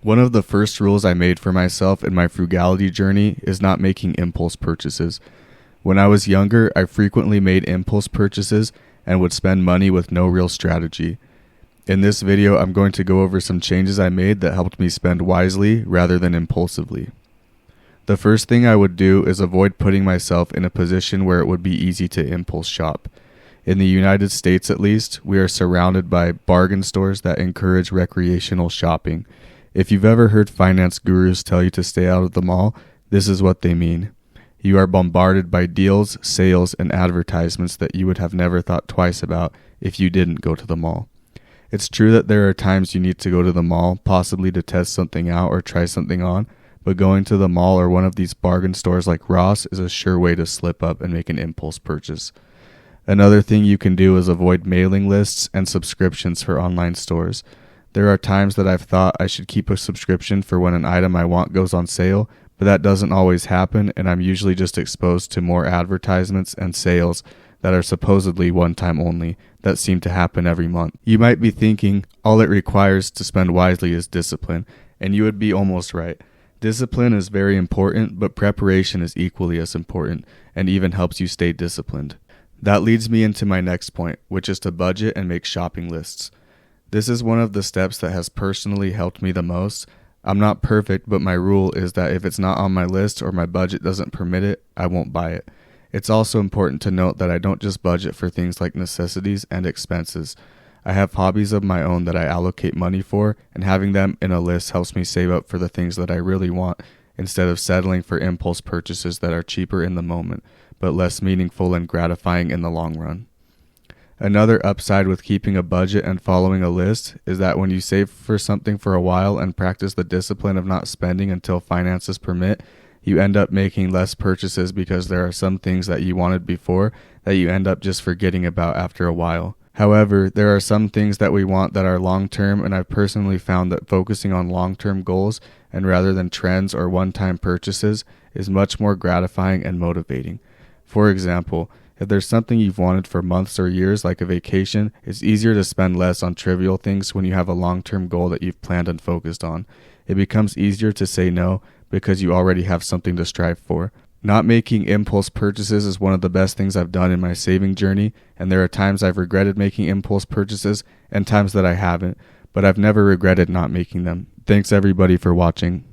One of the first rules I made for myself in my frugality journey is not making impulse purchases. When I was younger, I frequently made impulse purchases and would spend money with no real strategy. In this video, I'm going to go over some changes I made that helped me spend wisely rather than impulsively. The first thing I would do is avoid putting myself in a position where it would be easy to impulse shop. In the United States at least, we are surrounded by bargain stores that encourage recreational shopping. If you've ever heard finance gurus tell you to stay out of the mall, this is what they mean. You are bombarded by deals, sales, and advertisements that you would have never thought twice about if you didn't go to the mall. It's true that there are times you need to go to the mall, possibly to test something out or try something on, but going to the mall or one of these bargain stores like Ross is a sure way to slip up and make an impulse purchase. Another thing you can do is avoid mailing lists and subscriptions for online stores. There are times that I've thought I should keep a subscription for when an item I want goes on sale, but that doesn't always happen, and I'm usually just exposed to more advertisements and sales that are supposedly one-time only that seem to happen every month. You might be thinking, all it requires to spend wisely is discipline, and you would be almost right. Discipline is very important, but preparation is equally as important, and even helps you stay disciplined. That leads me into my next point, which is to budget and make shopping lists. This is one of the steps that has personally helped me the most. I'm not perfect, but my rule is that if it's not on my list or my budget doesn't permit it, I won't buy it. It's also important to note that I don't just budget for things like necessities and expenses. I have hobbies of my own that I allocate money for, and having them in a list helps me save up for the things that I really want instead of settling for impulse purchases that are cheaper in the moment, but less meaningful and gratifying in the long run. Another upside with keeping a budget and following a list is that when you save for something for a while and practice the discipline of not spending until finances permit, you end up making less purchases because there are some things that you wanted before that you end up just forgetting about after a while. However, there are some things that we want that are long-term, and I've personally found that focusing on long-term goals and rather than trends or one-time purchases is much more gratifying and motivating. For example, if there's something you've wanted for months or years, like a vacation, it's easier to spend less on trivial things when you have a long-term goal that you've planned and focused on. It becomes easier to say no because you already have something to strive for. Not making impulse purchases is one of the best things I've done in my saving journey, and there are times I've regretted making impulse purchases and times that I haven't, but I've never regretted not making them. Thanks everybody for watching.